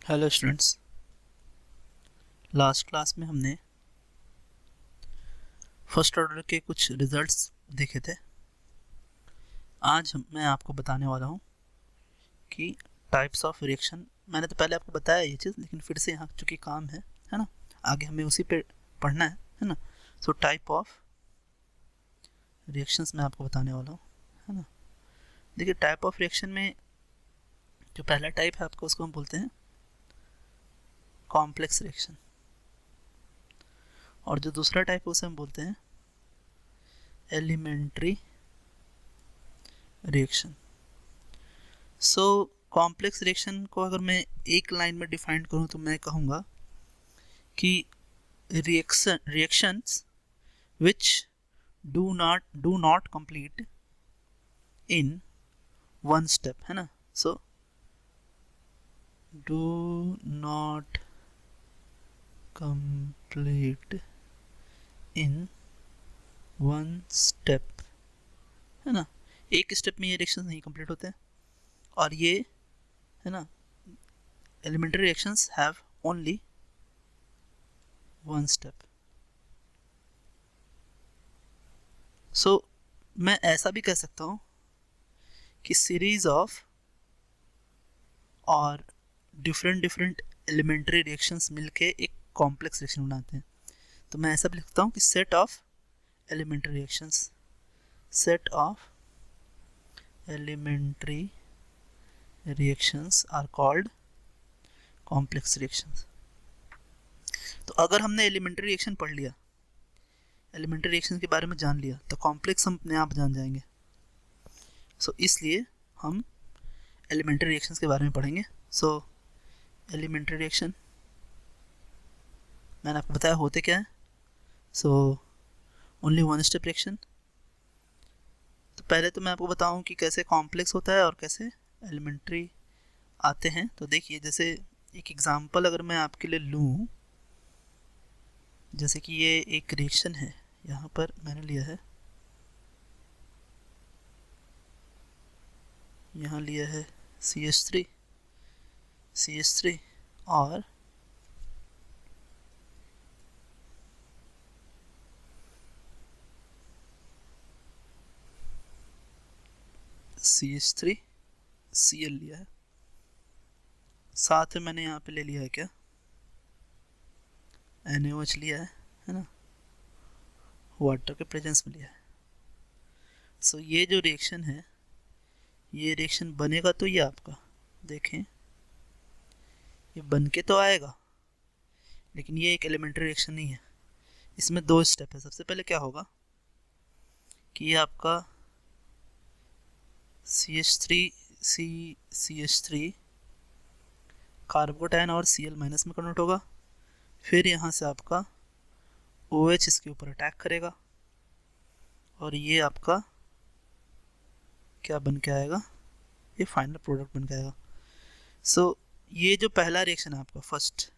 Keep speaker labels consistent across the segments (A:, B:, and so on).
A: Hello students. Last class में हमने first order के कुछ रिजल्ट्स देखे थे। आज मैं आपको बताने वाला हूँ कि टाइप्स ऑफ रिएक्शन। मैंने तो पहले आपको बताया ये चीज़, लेकिन फिर से यहाँ चूँकि काम है ना, आगे हमें उसी पे पढ़ना है ना। सो टाइप ऑफ रिएक्शंस मैं आपको बताने वाला हूँ, है ना। देखिए, टाइप ऑफ रिएक्शन में जो पहला टाइप है आपको, उसको हम बोलते हैं कॉम्प्लेक्स रिएक्शन, और जो दूसरा टाइप है उसे हम बोलते हैं elementary reaction. So complex reaction को अगर मैं एक लाइन में डिफाइन करूँ तो मैं कहूँगा कि reactions which do not complete in one step, है ना। so do not complete in one step, है ना। एक स्टेप में ये रिएक्शंस नहीं कंप्लीट होते हैं, और ये, है ना, elementary reactions have only one step. So मैं ऐसा भी कह सकता हूँ कि सीरीज ऑफ और डिफरेंट एलिमेंट्री रिएक्शंस मिलके एक कॉम्प्लेक्स रिएक्शन बनाते हैं। तो मैं ऐसा भी लिखता हूँ कि set of elementary reactions, set of elementary reactions are called complex reactions. तो अगर हमने एलिमेंट्री रिएक्शन पढ़ लिया, एलिमेंट्री रिएक्शन के बारे में जान लिया, तो कॉम्प्लेक्स हम अपने आप जान जाएंगे। सो इसलिए हम एलिमेंट्री रिएक्शंस के बारे में पढ़ेंगे। सो एलिमेंट्री रिएक्शन मैंने आपको बताया होते क्या है। So only one step reaction. तो पहले तो मैं आपको बताऊं कि कैसे कॉम्प्लेक्स होता है और कैसे एलिमेंट्री आते हैं। तो देखिए, जैसे एक एग्जांपल अगर मैं आपके लिए लूं, जैसे कि ये एक रिएक्शन है, यहाँ पर मैंने लिया है, यहाँ लिया है CH3 और CH3Cl लिया है। साथ में मैंने यहाँ पे ले लिया है क्या, NaOH लिया है ना, वाटर के प्रेजेंस में लिया है। सो ये जो रिएक्शन है, ये रिएक्शन बनेगा तो ये आपका, देखें, ये बन के तो आएगा, लेकिन ये एक एलिमेंट्री रिएक्शन नहीं है। इसमें दो स्टेप है। सबसे पहले क्या होगा कि ये आपका CH3 कार्बोकैटायन और Cl माइनस में कन्वर्ट होगा। फिर यहाँ से आपका OH इसके ऊपर अटैक करेगा, और ये आपका क्या बन के आएगा, ये फाइनल प्रोडक्ट बन के आएगा। सो ये जो पहला रिएक्शन है आपका फर्स्ट,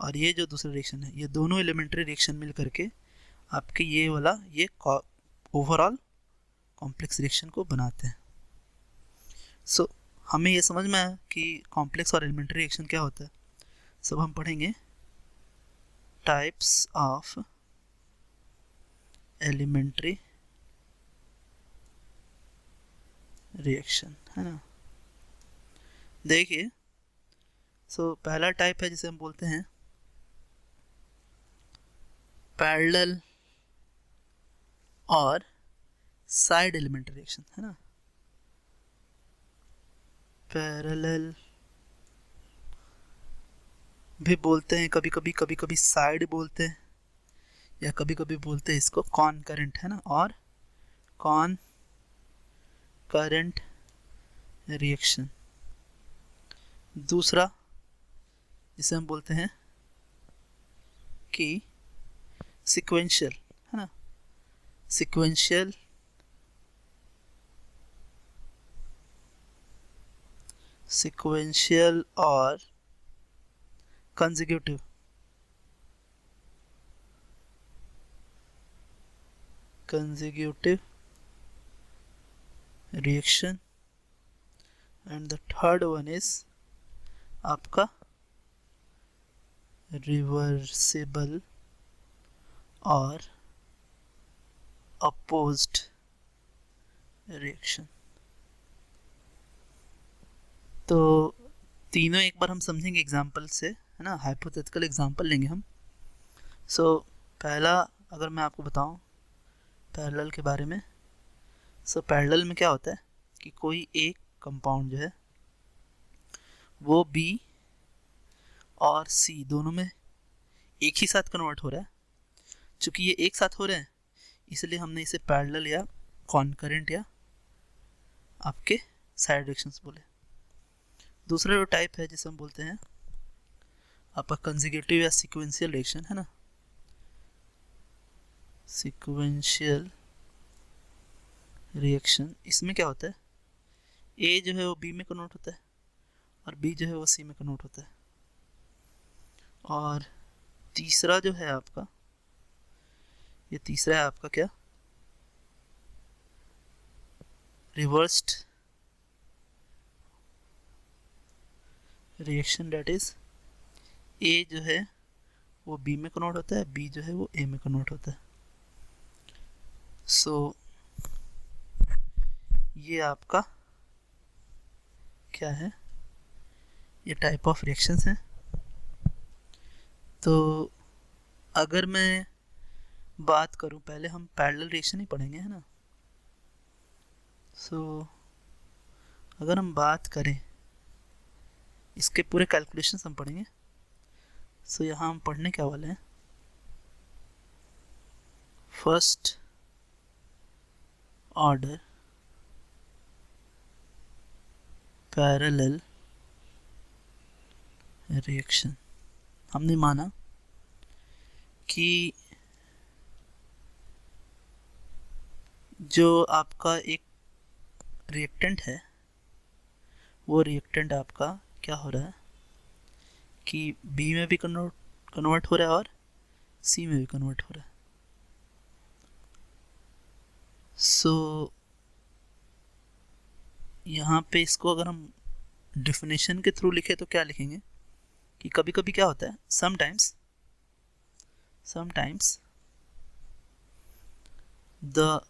A: और ये जो दूसरा रिएक्शन है, ये दोनों एलिमेंट्री रिएक्शन मिल करके आपके ये वाला ये ओवरऑल कॉम्प्लेक्स रिएक्शन को बनाते हैं। सो हमें ये समझ में आया कि कॉम्प्लेक्स और एलिमेंट्री रिएक्शन क्या होता है। सब हम पढ़ेंगे टाइप्स ऑफ एलिमेंट्री रिएक्शन, है ना। देखिए, सो पहला टाइप है जिसे हम बोलते हैं पैरेलल और साइड एलिमेंट्री रिएक्शन, है ना। पैरेलल भी बोलते हैं कभी कभी साइड बोलते हैं, या कभी कभी बोलते हैं इसको कॉनकरेंट, है ना, और कॉनकरेंट रिएक्शन। दूसरा जिसे हम बोलते हैं कि सिक्वेंशियल, है ना, सिक्वेंशियल और consecutive reaction. And the third one is आपका रिवर्सिबल और अपोज्ड रिएक्शन। तो तीनों एक बार हम समझेंगे एग्जाम्पल से, है ना, हाइपोथेटिकल एग्जाम्पल लेंगे हम। पहला अगर मैं आपको बताऊं पैरेलल के बारे में, पैरेलल में क्या होता है कि कोई एक कंपाउंड जो है वो बी और सी दोनों में एक ही साथ कन्वर्ट हो रहा है। चूँकि ये एक साथ हो रहे हैं इसलिए हमने इसे पैरेलल या कॉन्करेंट या आपके साइड डायरेक्शंस बोले। दूसरा जो टाइप है जिसे हम बोलते हैं आपका कंसेक्यूटिव या सीक्वेंशियल रिएक्शन, है ना, सीक्वेंशियल रिएक्शन। इसमें क्या होता है, ए जो है वो बी में कन्वर्ट होता है और बी जो है वो सी में कन्वर्ट होता है। और तीसरा जो है आपका, ये तीसरा है आपका क्या, reversed reaction, that is a जो है वो बी में कन्वर्ट होता है, बी जो है वो ए में कन्वर्ट होता है। ये आपका क्या है, ये टाइप ऑफ रिएक्शंस हैं। तो अगर मैं बात करूं, पहले हम पैरेलल रिएक्शन ही पढ़ेंगे, है ना। अगर हम बात करें इसके पूरे कैलकुलेशंस हम पढ़ेंगे। यहाँ हम पढ़ने क्या वाले हैं, फर्स्ट ऑर्डर पैरेलल रिएक्शन। हमने माना कि जो आपका एक रिएक्टेंट है वो रिएक्टेंट आपका क्या हो रहा है कि बी में भी कन्वर्ट हो रहा है और सी में भी कन्वर्ट हो रहा है। यहाँ पे इसको अगर हम डिफिनेशन के थ्रू लिखे तो क्या लिखेंगे कि कभी कभी क्या होता है, समटाइम्स द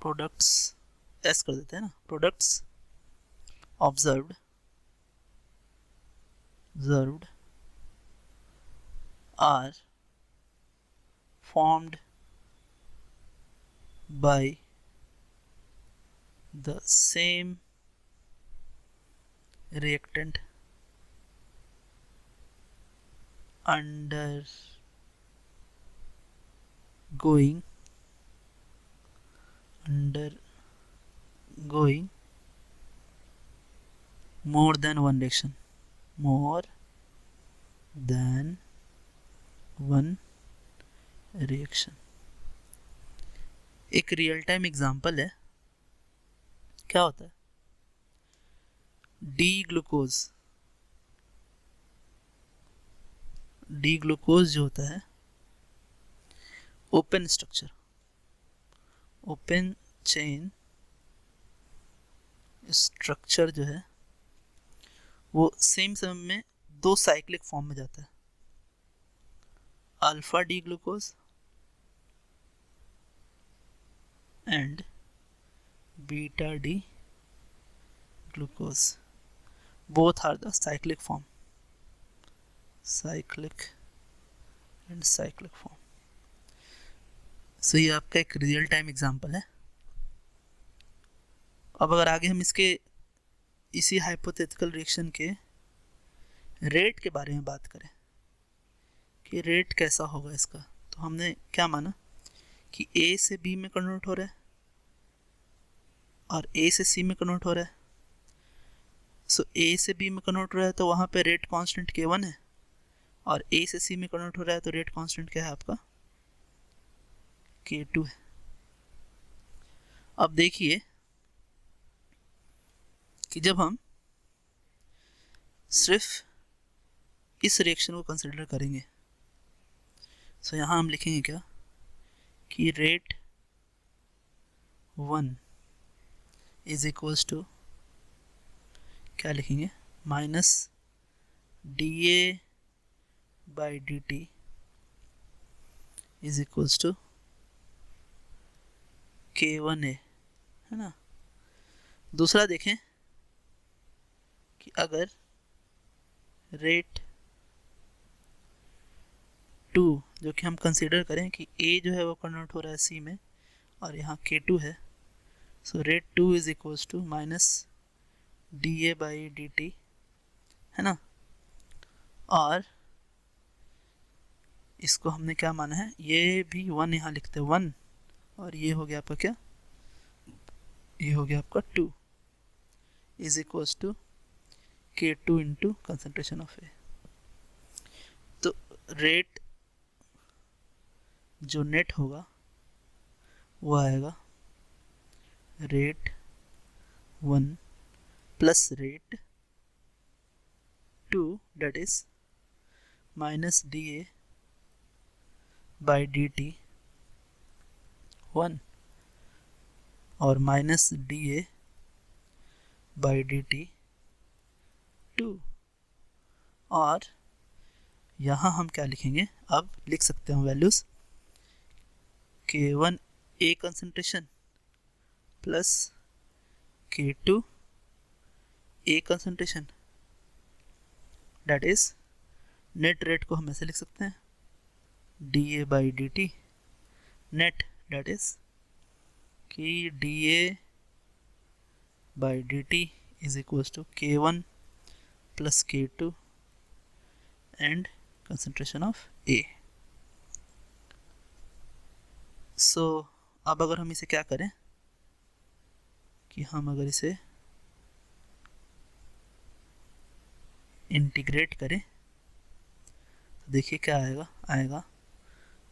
A: प्रोडक्ट्स एस कर देते हैं ना, products observed are formed by the same reactant undergoing more than one reaction। एक रियल टाइम एग्जांपल है, क्या होता है, डी ग्लूकोज जो होता है open structure, open chain structure जो है वो सेम समय में दो साइक्लिक फॉर्म में जाता है, alpha D glucose and beta D glucose, both are the cyclic form, cyclic form। ये आपका एक रियल टाइम एग्जांपल है। अब अगर आगे हम इसके इसी हाइपोथेटिकल रिएक्शन के रेट के बारे में बात करें कि रेट कैसा होगा इसका, तो हमने क्या माना कि ए से बी में कन्वर्ट हो रहा है और ए से सी में कन्वर्ट हो रहा है। ए से बी में कन्वर्ट हो रहा है तो वहाँ पे रेट कांस्टेंट K1 है, और ए से सी में कन्वर्ट हो रहा है तो रेट कांस्टेंट क्या है आपका, K2 है। अब देखिए कि जब हम सिर्फ इस रिएक्शन को कंसिडर करेंगे, यहाँ हम लिखेंगे क्या कि रेट 1 इज इक्वल्स टू क्या लिखेंगे, minus dA by dt is equals to K1A, है ना। दूसरा देखें कि अगर रेट 2 जो कि हम कंसीडर करें कि A जो है वो कन्वर्ट हो रहा है C में और यहाँ K2 है, so rate 2 is equals to minus dA by dt, है ना। और इसको हमने क्या माना है, ये भी 1 यहाँ लिखते हैं 1, और ये हो गया आपका क्या, ये हो गया आपका 2 is equals to K2 into concentration of A। तो रेट जो नेट होगा वो आएगा rate 1 plus rate 2 that is minus dA by dt 1 और माइनस dA बाई dt 2। और यहाँ हम क्या लिखेंगे, अब लिख सकते हैं values K1 A concentration plus K2 A concentration, that is net rate को हम ऐसे लिख सकते हैं dA by dt net, that is कि dA by dt is equals to K1 plus K2 and concentration of A। So अब अगर हम इसे क्या करें कि हम अगर इसे इंटीग्रेट करें तो देखिए क्या आएगा, आएगा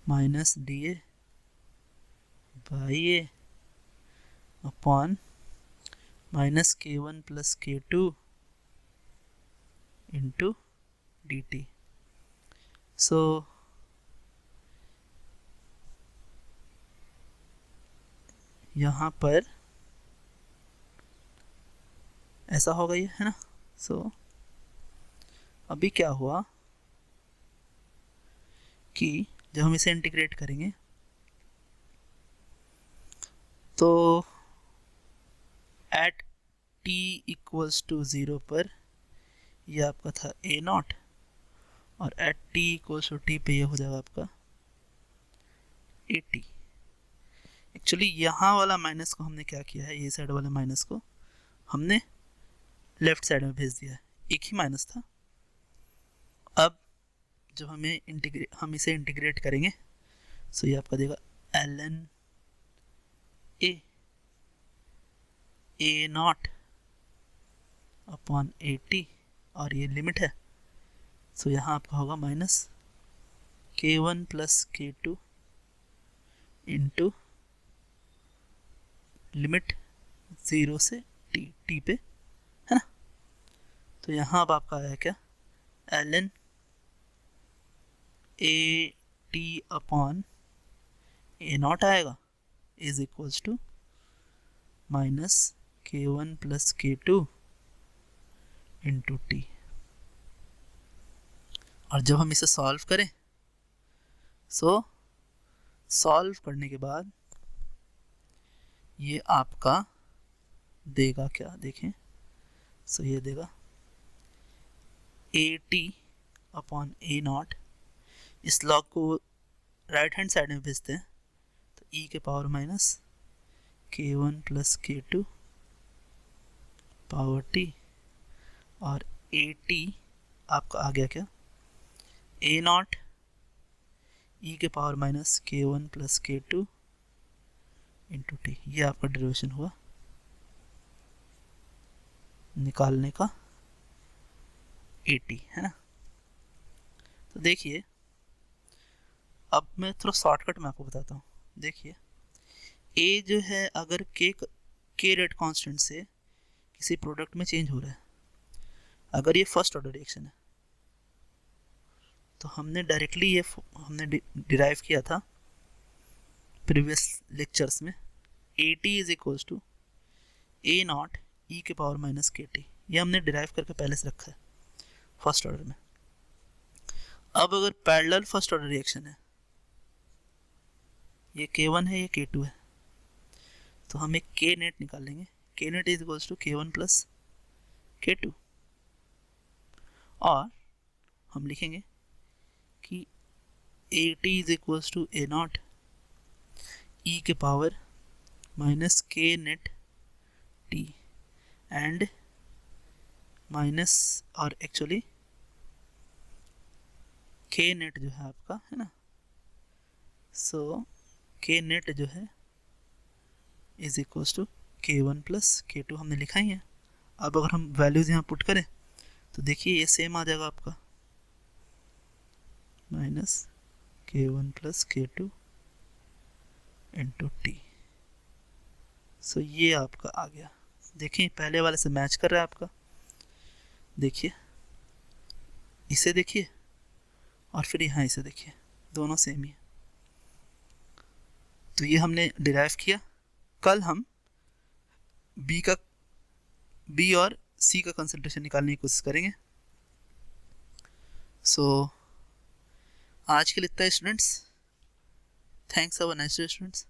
A: minus dA by A upon minus K1 plus K2 into dt। सो यहाँ पर ऐसा होगा ये, है ना। सो अभी क्या हुआ कि जब हम इसे इंटीग्रेट करेंगे तो एट t इक्वल्स टू 0 पर यह आपका था A0 और at t equals to t पे ये हो जाएगा आपका AT। एक्चुअली यहाँ वाला माइनस को हमने क्या किया है, ये साइड वाले माइनस को हमने लेफ्ट साइड में भेज दिया है, एक ही माइनस था। अब जब हम इसे इंटीग्रेट करेंगे सो ये आपका देगा ln A0 अपॉन AT और ये लिमिट है, सो यहाँ आपका होगा minus K1 plus K2 into limit 0 से t पे, है ना। तो यहाँ अब आपका आया क्या, ln AT अपॉन A0 आएगा is equals to minus K1 plus K2 into T. और जब हम इसे सॉल्व करें सो सॉल्व करने के बाद ये आपका देगा क्या, देखें। सो ये देगा AT अपॉन A0, इस लॉग को राइट हैंड साइड में भेजते हैं तो e के power minus K1 plus K2 power t और AT आपका आ गया क्या, A0 e के power minus K1 plus K2 into T. ये आपका डेरिवेशन हुआ निकालने का AT, है ना। तो देखिए अब मैं थोड़ा शॉर्टकट में आपको बताता हूँ। देखिए A जो है अगर K रेट कांस्टेंट से किसी प्रोडक्ट में चेंज हो रहा है, अगर ये फर्स्ट ऑर्डर रिएक्शन है तो हमने डायरेक्टली ये हमने डिराइव किया था प्रीवियस लेक्चर्स में, AT is equals to A0 e के पावर माइनस KT। ये हमने डिराइव करके पहले से रखा है फर्स्ट ऑर्डर में। अब अगर पैरेलल फर्स्ट ऑर्डर रिएक्शन है, ये K1 है, ये K2 है, तो हम एक K नेट निकालेंगे। K net is equals to K1 plus K2, और हम लिखेंगे कि AT is equals to A not E के power minus K net T and minus, और एक्चुअली K नेट जो है आपका, है ना, सो K नेट जो है is equals to K1 plus K2 हमने लिखा ही है। अब अगर हम वैल्यूज़ यहाँ पुट करें तो देखिए ये सेम आ जाएगा आपका, minus K1 plus K2 into T। सो ये आपका आ गया। देखिए पहले वाले से मैच कर रहा है आपका, देखिए इसे देखिए और फिर यहाँ इसे देखिए, दोनों सेम ही है। तो ये हमने डिराइव किया। कल हम बी और सी का कंसंट्रेशन निकालने की कोशिश करेंगे। सो आज के लिए इतना students, thanks, have a nice day students.